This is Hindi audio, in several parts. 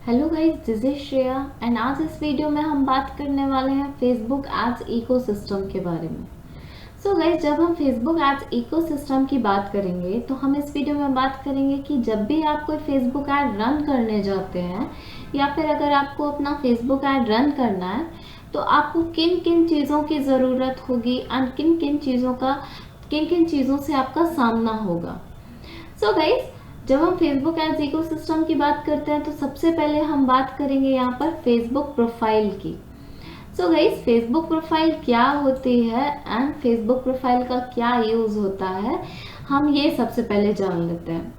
Hello guys, this is Shreya and आज इस वीडियो में हम बात करने वाले हैं फेसबुक एड्स इकोसिस्टम के बारे में। सो गाइस, जब हम फेसबुक एड्स इकोसिस्टम की बात करेंगे तो हम इस वीडियो में बात करेंगे कि जब भी आप कोई फेसबुक ऐड रन करने जाते हैं या फिर अगर आपको अपना फेसबुक ऐड रन करना है तो आपको किन किन चीज़ों की ज़रूरत होगी एंड किन किन चीज़ों से आपका सामना होगा। सो गाइस, जब हम फेसबुक एड्स इकोसिस्टम की बात करते हैं तो सबसे पहले हम बात करेंगे यहाँ पर फेसबुक प्रोफाइल की। सो गाइस, फेसबुक प्रोफाइल क्या होती है एंड फेसबुक प्रोफाइल का क्या यूज़ होता है, हम ये सबसे पहले जान लेते हैं।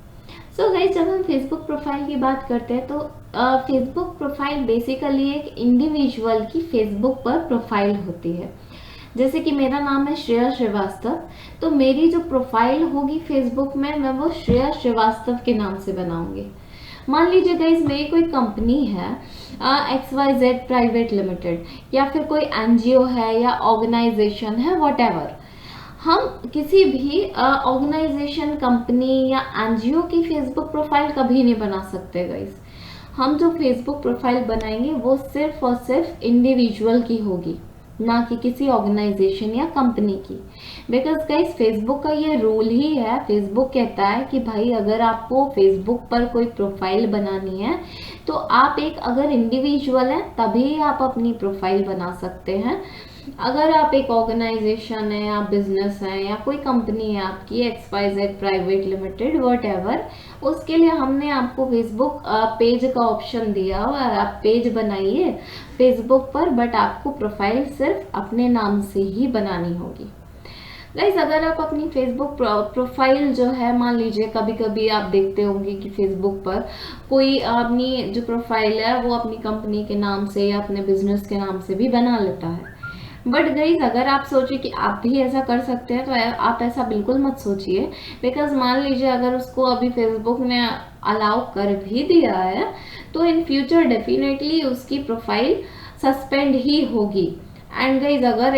सो गाइस, जब हम फेसबुक प्रोफाइल की बात करते हैं तो फेसबुक प्रोफाइल बेसिकली एक इंडिविजुअल की फेसबुक पर प्रोफाइल होती है। जैसे कि मेरा नाम है श्रेया श्रीवास्तव, तो मेरी जो प्रोफाइल होगी फेसबुक में मैं वो श्रेया श्रीवास्तव के नाम से बनाऊंगी। मान लीजिए गाइस, मेरी कोई कंपनी है XYZ प्राइवेट लिमिटेड या फिर कोई एनजीओ है या ऑर्गेनाइजेशन है, व्हाटएवर। हम किसी भी ऑर्गेनाइजेशन, कंपनी या एनजीओ की फेसबुक प्रोफाइल कभी नहीं बना सकते गाइस। हम जो फेसबुक प्रोफाइल बनाएंगे वो सिर्फ और सिर्फ इंडिविजुअल की होगी, ना कि किसी ऑर्गेनाइजेशन या कंपनी की। बिकॉज गाइस, फेसबुक का ये रूल ही है, फेसबुक कहता है कि भाई अगर आपको फेसबुक पर कोई प्रोफाइल बनानी है तो आप अगर इंडिविजुअल हैं तभी आप अपनी प्रोफाइल बना सकते हैं। अगर आप एक ऑर्गेनाइजेशन है या बिजनेस है या कोई कंपनी है आपकी XYZ प्राइवेट लिमिटेड, व्हाटएवर, उसके लिए हमने आपको फेसबुक पेज का ऑप्शन दिया और आप पेज बनाइए फेसबुक पर, बट आपको प्रोफाइल सिर्फ अपने नाम से ही बनानी होगी। गाइस, अगर आप अपनी फेसबुक प्रोफाइल जो है, मान लीजिए कभी कभी आप देखते होंगे कि फेसबुक पर कोई अपनी जो प्रोफाइल है वो अपनी कंपनी के नाम से या अपने बिजनेस के नाम से भी बना लेता है। बट गाइज, अगर आप सोचिए कि आप भी ऐसा कर सकते हैं तो आप ऐसा बिल्कुल मत सोचिए। बिकॉज मान लीजिए अगर उसको अभी फेसबुक ने अलाउ कर भी दिया है तो इन फ्यूचर डेफिनेटली उसकी प्रोफाइल सस्पेंड ही होगी। एंड गाइज, अगर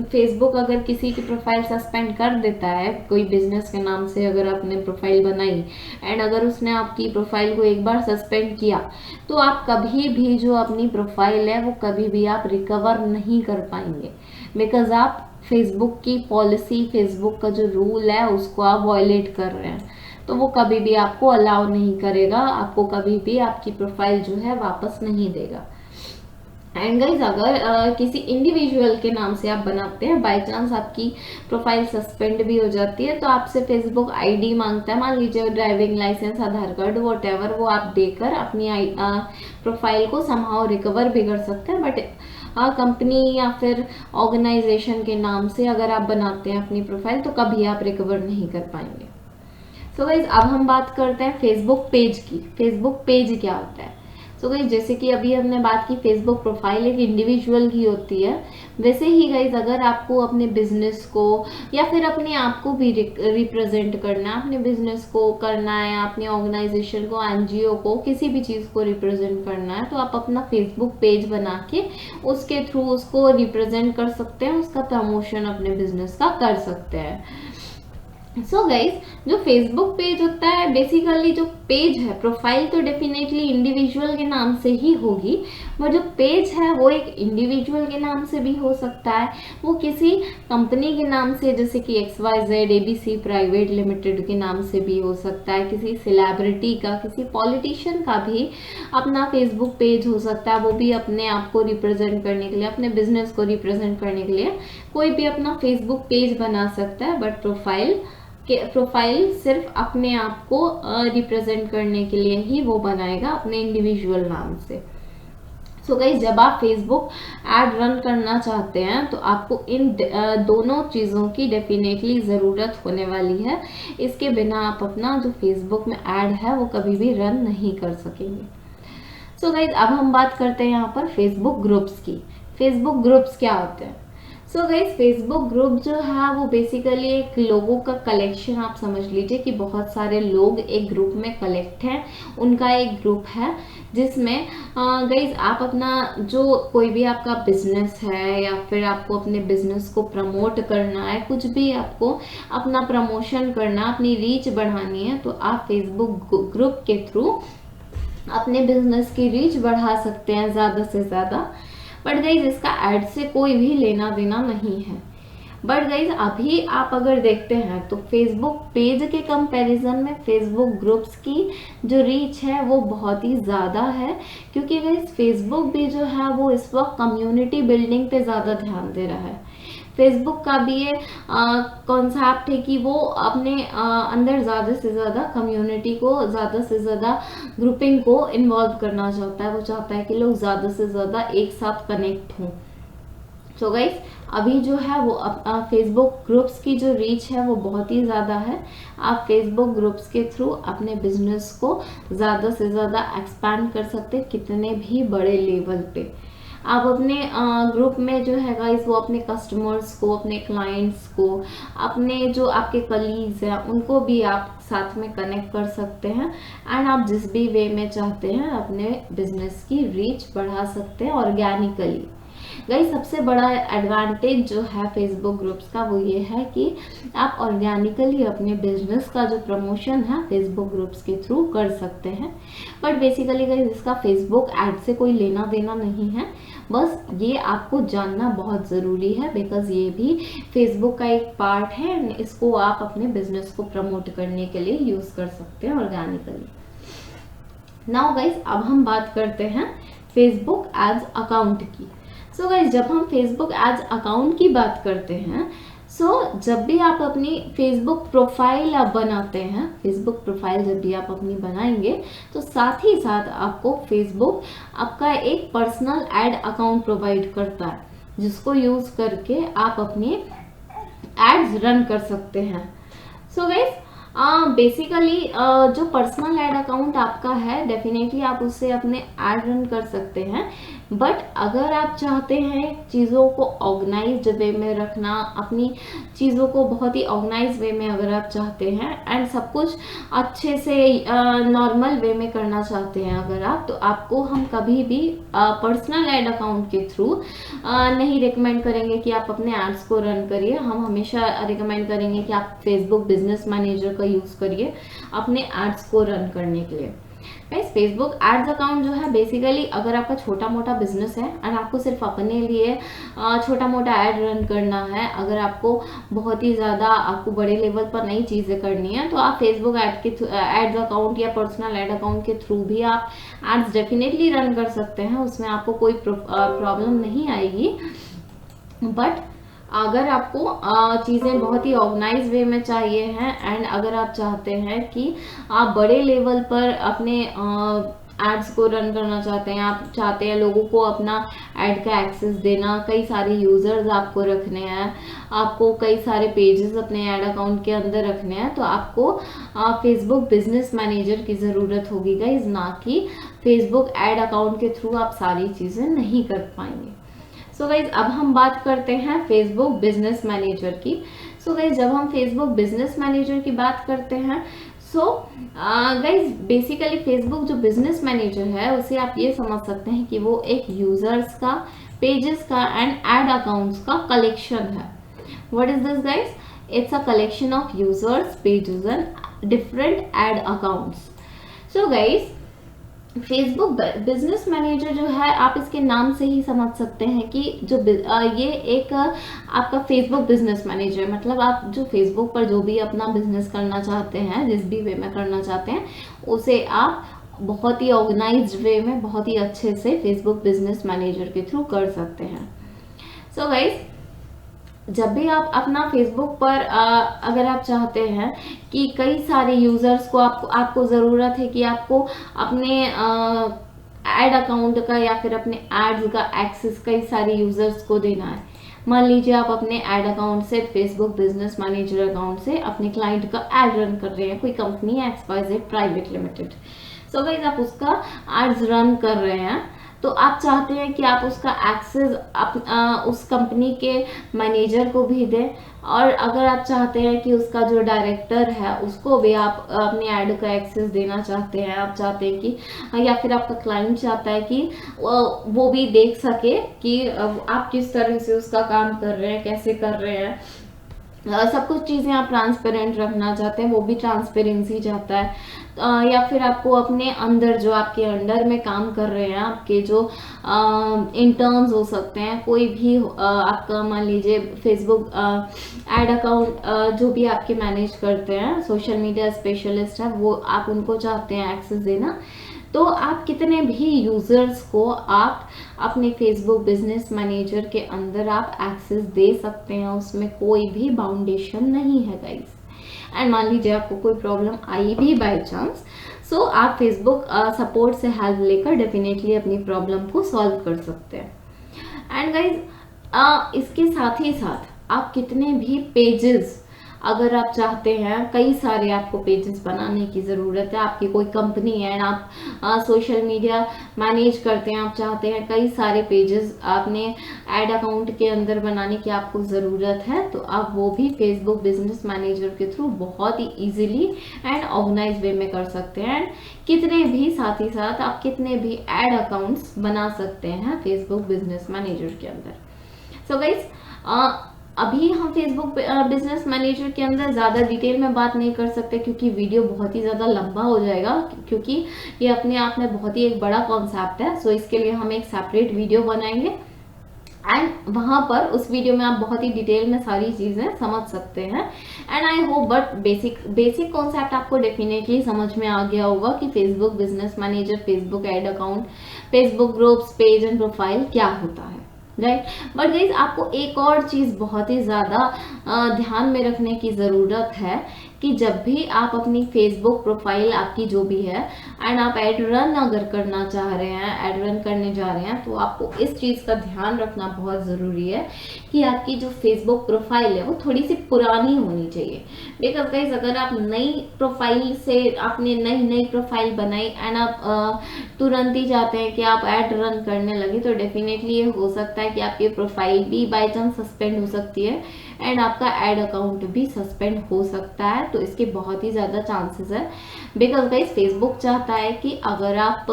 फेसबुक अगर किसी की प्रोफाइल सस्पेंड कर देता है, कोई बिजनेस के नाम से अगर आपने प्रोफाइल बनाई एंड अगर उसने आपकी प्रोफाइल को एक बार सस्पेंड किया तो आप कभी भी जो अपनी प्रोफाइल है वो कभी भी आप रिकवर नहीं कर पाएंगे। बिकॉज आप फेसबुक की पॉलिसी, फेसबुक का जो रूल है उसको आप वायलेट कर रहे हैं, तो वो कभी भी आपको अलाउ नहीं करेगा, आपको कभी भी आपकी प्रोफाइल जो है वापस नहीं देगा। एंड गाइज, अगर किसी इंडिविजुअल के नाम से आप बनाते हैं, बाय चांस आपकी प्रोफाइल सस्पेंड भी हो जाती है तो आपसे फेसबुक आईडी मांगता है, मान लीजिए ड्राइविंग लाइसेंस, आधार कार्ड, व्हाटएवर, वो आप देकर अपनी प्रोफाइल को समहाउ रिकवर भी कर सकते हैं। बट कंपनी या फिर ऑर्गेनाइजेशन के नाम से अगर आप बनाते हैं अपनी प्रोफाइल तो कभी आप रिकवर नहीं कर पाएंगे। सो गाइज, अब हम बात करते हैं फेसबुक पेज की। फेसबुक पेज क्या होता है? सो गाइज, जैसे कि अभी हमने बात की फेसबुक प्रोफाइल एक इंडिविजुअल की होती है, वैसे ही गाइज अगर आपको अपने बिजनेस को या फिर अपने आप को भी रिप्रेजेंट करना है, अपने बिजनेस को करना है, अपने ऑर्गेनाइजेशन को, एनजीओ को, किसी भी चीज़ को रिप्रेजेंट करना है तो आप अपना फेसबुक पेज बना के उसके थ्रू उसको रिप्रेजेंट कर सकते हैं, उसका प्रमोशन अपने बिजनेस का कर सकते हैं। सो गाइज, जो फेसबुक पेज होता है, बेसिकली जो पेज है, प्रोफाइल तो डेफिनेटली इंडिविजुअल के नाम से ही होगी, बट जो पेज है वो एक इंडिविजुअल के नाम से भी हो सकता है, वो किसी कंपनी के नाम से जैसे कि XYZ ABC प्राइवेट लिमिटेड के नाम से भी हो सकता है, किसी सेलिब्रिटी का, किसी पॉलिटिशियन का भी अपना फेसबुक पेज हो सकता है। वो भी अपने आप को रिप्रेजेंट करने के लिए, अपने बिजनेस को रिप्रेजेंट करने के लिए कोई भी अपना फेसबुक पेज बना सकता है, बट प्रोफाइल सिर्फ अपने आप को रिप्रेजेंट करने के लिए ही वो बनाएगा अपने इंडिविजुअल नाम से। सो गाइस, जब आप फेसबुक ऐड रन करना चाहते हैं तो आपको इन दोनों चीज़ों की डेफिनेटली ज़रूरत होने वाली है। इसके बिना आप अपना जो फेसबुक में ऐड है वो कभी भी रन नहीं कर सकेंगे। सो गाइस, अब हम बात करते हैं यहाँ पर फेसबुक ग्रुप्स की। फेसबुक ग्रुप्स क्या होते हैं? सो गाइस, फेसबुक ग्रुप जो है वो बेसिकली एक लोगों का कलेक्शन, आप समझ लीजिए कि बहुत सारे लोग एक ग्रुप में कलेक्ट हैं, उनका एक ग्रुप है जिसमें गाइस आप अपना जो कोई भी आपका बिजनेस है या फिर आपको अपने बिजनेस को प्रमोट करना है, कुछ भी आपको अपना प्रमोशन करना, अपनी रीच बढ़ानी है, तो आप फेसबुक ग्रुप के थ्रू अपने बिजनेस की रीच बढ़ा सकते हैं ज़्यादा से ज़्यादा। बट गाइज इसका एड से कोई भी लेना देना नहीं है। बट गाइज अभी आप अगर देखते हैं तो फेसबुक पेज के कंपैरिजन में फेसबुक ग्रुप्स की जो रीच है वो बहुत ही ज़्यादा है, क्योंकि गाइज फेसबुक भी जो है वो इस वक्त कम्युनिटी बिल्डिंग पे ज़्यादा ध्यान दे रहा है। फेसबुक का भी ये कॉन्सेप्ट है कि वो अपने अंदर ज़्यादा से ज़्यादा कम्युनिटी को, ज़्यादा से ज़्यादा ग्रुपिंग को इन्वॉल्व करना चाहता है। वो चाहता है कि लोग ज़्यादा से ज़्यादा एक साथ कनेक्ट हों। सो गाइस अभी जो है वो फेसबुक ग्रुप्स की जो रीच है वो बहुत ही ज़्यादा है। आप फेसबुक ग्रुप्स के थ्रू अपने बिजनेस को ज़्यादा से ज़्यादा एक्सपैंड कर सकते हैं, कितने भी बड़े लेवल पे। आप अपने ग्रुप में जो है गाइस वो अपने कस्टमर्स को, अपने क्लाइंट्स को, अपने जो आपके कलीग्स हैं उनको भी आप साथ में कनेक्ट कर सकते हैं। एंड आप जिस भी वे में चाहते हैं अपने बिजनेस की रीच बढ़ा सकते हैं ऑर्गेनिकली। गाइस सबसे बड़ा एडवांटेज जो है फेसबुक ग्रुप्स का वो ये है कि आप ऑर्गेनिकली अपने बिजनेस का जो प्रमोशन है फेसबुक ग्रुप्स के थ्रू कर सकते हैं। बट बेसिकली गाइस इसका फेसबुक ऐड से कोई लेना देना नहीं है, बस ये आपको जानना बहुत ज़रूरी है, बिकॉज ये भी फेसबुक का एक पार्ट है। इसको आप अपने बिजनेस को प्रमोट करने के लिए यूज़ कर सकते हैं ऑर्गेनिकली। नाउ गाइस अब हम बात करते हैं फेसबुक एड्स अकाउंट की। सो गाइस जब हम फेसबुक एड्स अकाउंट की बात करते हैं, जब भी आप अपनी फेसबुक प्रोफाइल आप बनाते हैं, फेसबुक प्रोफाइल जब भी आप अपनी बनाएंगे तो साथ ही साथ आपको फेसबुक आपका एक पर्सनल एड अकाउंट प्रोवाइड करता है, जिसको यूज करके आप अपने एड्स रन कर सकते हैं। सो गाइस बेसिकली जो पर्सनल एड अकाउंट आपका है डेफिनेटली आप उससे अपने एड रन कर सकते हैं। बट अगर आप चाहते हैं चीज़ों को ऑर्गेनाइज्ड वे में रखना, अपनी चीज़ों को बहुत ही ऑर्गेनाइज वे में अगर आप चाहते हैं एंड सब कुछ अच्छे से नॉर्मल वे में करना चाहते हैं अगर आप, तो आपको हम कभी भी पर्सनल एड अकाउंट के थ्रू नहीं रिकमेंड करेंगे कि आप अपने एड्स को रन करिए। हम हमेशा रिकमेंड करेंगे कि आप फेसबुक बिजनेस मैनेजर का यूज़ करिए अपने एड्स को रन करने के लिए। गाइस फेसबुक एड्स अकाउंट जो है बेसिकली अगर आपका छोटा मोटा बिजनेस है और आपको सिर्फ अपने लिए छोटा मोटा एड रन करना है, अगर आपको बहुत ही ज़्यादा आपको बड़े लेवल पर नई चीज़ें करनी है तो आप फेसबुक एड्स अकाउंट या पर्सनल एड अकाउंट के थ्रू भी आप एड्स डेफिनेटली रन कर सकते हैं, उसमें आपको कोई प्रॉब्लम नहीं आएगी। बट अगर आपको चीज़ें बहुत ही ऑर्गेनाइज वे में चाहिए हैं एंड अगर आप चाहते हैं कि आप बड़े लेवल पर अपने एड्स को रन करना चाहते हैं, आप चाहते हैं लोगों को अपना एड का एक्सेस देना, कई सारे यूज़र्स आपको रखने हैं, आपको कई सारे पेजेस अपने एड अकाउंट के अंदर रखने हैं, तो आपको फेसबुक बिजनेस मैनेजर की ज़रूरत होगी गाइस, ना कि फेसबुक एड अकाउंट के थ्रू आप सारी चीज़ें नहीं कर पाएंगे। सो गाइज अब हम बात करते हैं फेसबुक बिजनेस मैनेजर की। सो गाइज जब हम फेसबुक बिजनेस मैनेजर की बात करते हैं, गाइज बेसिकली फेसबुक जो बिजनेस मैनेजर है उसे आप ये समझ सकते हैं कि वो एक यूजर्स का, पेजेस का एंड एड अकाउंट्स का कलेक्शन है। What is this guys? It's a collection of users, pages and different add accounts. So guys Facebook business manager जो है आप इसके नाम से ही समझ सकते हैं कि जो ये एक आपका फेसबुक बिजनेस मैनेजर, मतलब आप जो फेसबुक पर जो भी अपना बिजनेस करना चाहते हैं, जिस भी वे में करना चाहते हैं, उसे आप बहुत ही ऑर्गेनाइज्ड वे में बहुत ही अच्छे से फेसबुक बिजनेस मैनेजर के थ्रू कर सकते हैं। सो गाइज जब भी आप अपना फेसबुक पर अगर आप चाहते हैं कि कई सारे यूजर्स को आपको ज़रूरत है कि आपको अपने एड अकाउंट का या फिर अपने एड्स का एक्सेस कई सारे यूजर्स को देना है। मान लीजिए आप अपने एड अकाउंट से, फेसबुक बिजनेस मैनेजर अकाउंट से अपने क्लाइंट का एड रन कर रहे हैं, कोई कंपनी है XYZ private limited. So guys आप उसका एड्स रन कर रहे हैं, तो आप चाहते हैं कि आप उसका एक्सेस उस कंपनी के मैनेजर को भी दें, और अगर आप चाहते हैं कि उसका जो डायरेक्टर है उसको भी आप अपने ऐड का एक्सेस देना चाहते हैं, आप चाहते हैं कि या फिर आपका क्लाइंट चाहता है कि वो भी देख सके कि आप किस तरह से उसका काम कर रहे हैं, कैसे कर रहे हैं, सब कुछ चीज़ें आप ट्रांसपेरेंट रखना चाहते हैं, वो भी ट्रांसपेरेंसी चाहता है, या फिर आपको अपने अंदर जो आपके अंडर में काम कर रहे हैं, आपके जो इंटर्न्स हो सकते हैं, कोई भी आपका मान लीजिए फेसबुक एड अकाउंट जो भी आपके मैनेज करते हैं, सोशल मीडिया स्पेशलिस्ट है, वो आप उनको चाहते हैं एक्सेस देना, तो आप कितने भी यूजर्स को आप अपने फेसबुक बिजनेस मैनेजर के अंदर आप एक्सेस दे सकते हैं, उसमें कोई भी बाउंडेशन नहीं है गाइस। एंड मान लीजिए आपको कोई प्रॉब्लम आई भी बाय चांस, सो आप फेसबुक सपोर्ट से हेल्प लेकर डेफिनेटली अपनी प्रॉब्लम को सॉल्व कर सकते हैं। एंड गाइज इसके साथ ही साथ आप कितने भी पेजेस, अगर आप चाहते हैं, कई सारे आपको पेजेस बनाने की ज़रूरत है, आपकी कोई कंपनी है एंड आप सोशल मीडिया मैनेज करते हैं, आप चाहते हैं कई सारे पेजेस आपने एड अकाउंट के अंदर बनाने की आपको ज़रूरत है, तो आप वो भी फेसबुक बिजनेस मैनेजर के थ्रू बहुत ही इजीली एंड ऑर्गेनाइज वे में कर सकते हैं। एंड कितने भी साथ ही साथ आप कितने भी एड अकाउंट्स बना सकते हैं फेसबुक बिजनेस मैनेजर के अंदर। सो गाइज अभी हम फेसबुक बिजनेस मैनेजर के अंदर ज़्यादा डिटेल में बात नहीं कर सकते क्योंकि वीडियो बहुत ही ज़्यादा लंबा हो जाएगा, क्योंकि ये अपने आप में बहुत ही एक बड़ा कॉन्सेप्ट है। सो इसके लिए हम एक सेपरेट वीडियो बनाएंगे एंड वहाँ पर उस वीडियो में आप बहुत ही डिटेल में सारी चीज़ें समझ सकते हैं। And I hope but basic concept आपको डेफिनेटली समझ में आ गया होगा कि Facebook business manager, Facebook ad account, Facebook groups, page and profile क्या होता है, राइट। बट गाइज आपको एक और चीज़ बहुत ही ज़्यादा ध्यान में रखने की ज़रूरत है कि जब भी आप अपनी फेसबुक प्रोफाइल आपकी जो भी है एंड आप एड रन अगर करना चाह रहे हैं, एड रन करने जा रहे हैं, तो आपको इस चीज़ का ध्यान रखना बहुत ज़रूरी है कि आपकी जो फेसबुक प्रोफाइल है वो थोड़ी सी पुरानी होनी चाहिए। बिकॉज गाइज अगर आप नई प्रोफाइल से, आपने नई प्रोफाइल बनाई एंड आप तुरंत ही चाहते हैं कि आप एड रन करने लगे, तो डेफिनेटली ये हो सकता है कि आपकी प्रोफाइल भी बाय चांस सस्पेंड हो सकती है एंड आपका एड अकाउंट भी सस्पेंड हो सकता है। तो इसके बहुत ही ज़्यादा चांसेस है, बिकॉज गाइस फेसबुक चाहता है कि अगर आप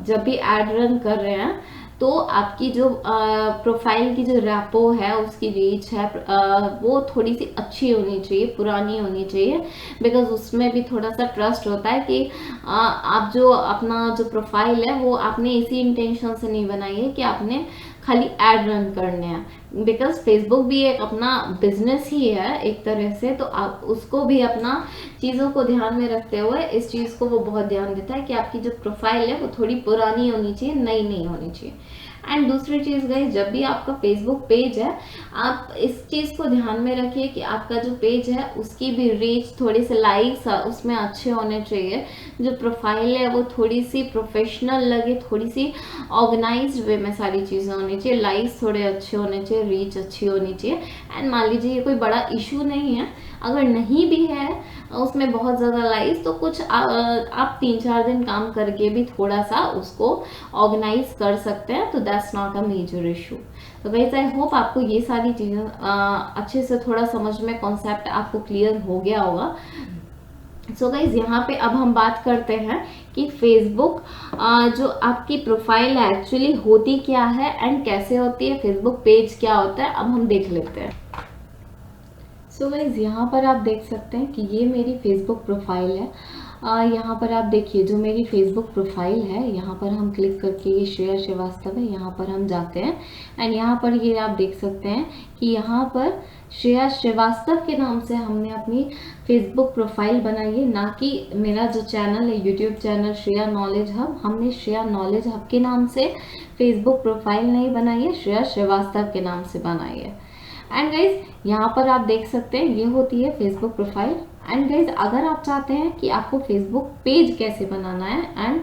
जब भी एड रन कर रहे हैं तो आपकी जो प्रोफाइल की जो रैपो है, उसकी रीच है, वो थोड़ी सी अच्छी होनी चाहिए, पुरानी होनी चाहिए, बिकॉज उसमें भी थोड़ा सा ट्रस्ट होता है कि आप जो अपना जो प्रोफाइल है वो आपने इसी इंटेंशन से नहीं बनाई है कि आपने खाली एड रन करने हैं। बिकॉज फेसबुक भी एक अपना बिजनेस ही है एक तरह से, तो आप उसको भी अपना चीज़ों को ध्यान में रखते हुए इस चीज़ को वो बहुत ध्यान देता है कि आपकी जो प्रोफाइल है वो थोड़ी पुरानी होनी चाहिए, नई नहीं होनी चाहिए। एंड दूसरी चीज़ गाइस, जब भी आपका फेसबुक पेज है, आप इस चीज़ को ध्यान में रखिए कि आपका जो पेज है उसकी भी रीच, थोड़ी सी लाइक्स उसमें अच्छे होने चाहिए, जो प्रोफाइल है वो थोड़ी सी प्रोफेशनल लगे, थोड़ी सी ऑर्गेनाइज्ड वे में सारी चीज़ें होनी चाहिए, लाइक्स थोड़े अच्छे होने चाहिए, रीच अच्छी होनी चाहिए। एंड मान लीजिए ये कोई बड़ा इशू नहीं है, अगर नहीं भी है उसमें बहुत ज़्यादा लाइक्स, तो कुछ आप 3-4 दिन काम करके भी थोड़ा सा उसको ऑर्गेनाइज कर सकते हैं, तो that's not a major issue. तो गाइस आई होप आपको ये सारी चीज़ें अच्छे से थोड़ा समझ में कॉन्सेप्ट आपको क्लियर हो गया होगा। सो गाइज यहाँ पे अब हम बात करते हैं कि फेसबुक जो आपकी प्रोफाइल है एक्चुअली होती क्या है एंड कैसे होती है, फेसबुक पेज क्या होता है, अब हम देख लेते हैं। सो गाइज यहाँ पर आप देख सकते हैं कि ये मेरी फेसबुक प्रोफाइल है। यहाँ पर आप देखिए जो मेरी फेसबुक प्रोफाइल है, यहाँ पर हम क्लिक करके, ये श्रेया श्रीवास्तव है, यहाँ पर हम जाते हैं एंड यहाँ पर ये आप देख सकते हैं कि यहाँ पर श्रेया श्रीवास्तव के नाम से हमने अपनी फेसबुक प्रोफाइल बनाई है, ना कि मेरा जो चैनल है YouTube channel Shreya knowledge hub, हमने श्रेया नॉलेज हब के नाम से फेसबुक प्रोफाइल नहीं बनाई है, श्रेया श्रीवास्तव के नाम से बनाई है। एंड गाइज यहाँ पर आप देख सकते हैं ये होती है फेसबुक प्रोफाइल। एंड गाइज अगर आप चाहते हैं कि आपको फेसबुक पेज कैसे बनाना है एंड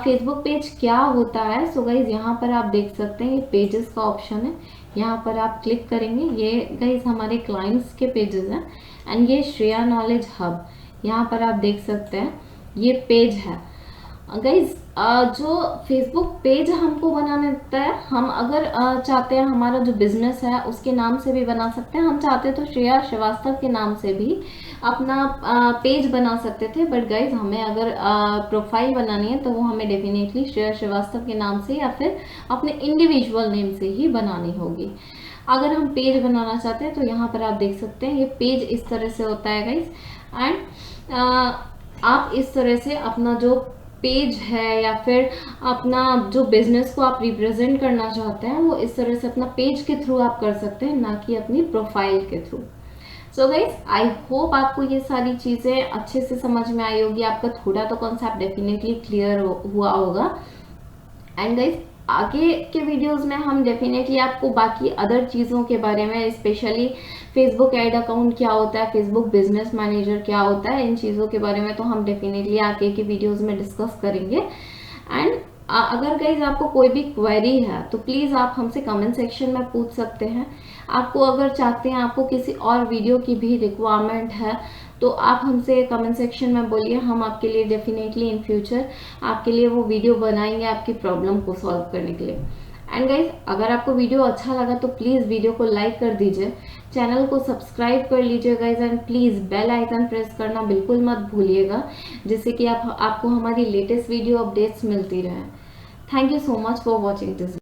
फेसबुक पेज क्या होता है, सो गाइज यहाँ पर आप देख सकते हैं ये पेजेस का ऑप्शन है, यहाँ पर आप क्लिक करेंगे, ये गाइज हमारे क्लाइंट्स के पेजेस हैं एंड ये श्रेया नॉलेज हब, यहाँ पर आप देख सकते हैं ये पेज है। गाइज जो फेसबुक पेज हमको बनाने देता है, हम अगर चाहते हैं हमारा जो बिजनेस है उसके नाम से भी बना सकते हैं, हम चाहते तो श्रेया श्रीवास्तव के नाम से भी अपना पेज बना सकते थे, बट गाइज हमें अगर प्रोफाइल बनानी है तो वो हमें डेफिनेटली श्रेया श्रीवास्तव के नाम से या फिर अपने इंडिविजुअल नेम से ही बनानी होगी। अगर हम पेज बनाना चाहते हैं तो यहाँ पर आप देख सकते हैं ये पेज इस तरह से होता है गाइज। एंड आप इस तरह से अपना जो पेज है या फिर अपना जो बिजनेस को आप रिप्रेजेंट करना चाहते हैं वो इस तरह से अपना पेज के थ्रू आप कर सकते हैं, ना कि अपनी प्रोफाइल के through. So guys I hope आपको ये सारी चीज़ें अच्छे से समझ में आई होगी, आपका थोड़ा तो कॉन्सेप्ट डेफिनेटली क्लियर हुआ होगा। एंड गाइज आगे के वीडियोस में हम डेफिनेटली आपको बाकी अदर चीज़ों के बारे में, स्पेशली फेसबुक एड अकाउंट क्या होता है, फेसबुक बिजनेस मैनेजर क्या होता है, इन चीज़ों के बारे में तो हम डेफिनेटली आगे के वीडियोस में डिस्कस करेंगे। एंड अगर गाइज आपको कोई भी क्वेरी है तो प्लीज़ आप हमसे कमेंट सेक्शन में पूछ सकते हैं। आपको अगर चाहते हैं आपको किसी और वीडियो की भी रिक्वायरमेंट है तो आप हमसे कमेंट सेक्शन में बोलिए, हम आपके लिए डेफिनेटली इन फ्यूचर आपके लिए वो वीडियो बनाएंगे आपकी प्रॉब्लम को सॉल्व करने के लिए। एंड गाइज अगर आपको वीडियो अच्छा लगा तो प्लीज़ वीडियो को लाइक कर दीजिए, चैनल को सब्सक्राइब कर लीजिए guys, and please bell icon press करना बिल्कुल मत भूलिएगा, जिससे कि आपको हमारी लेटेस्ट वीडियो अपडेट्स मिलती रहे। Thank you so much for watching this.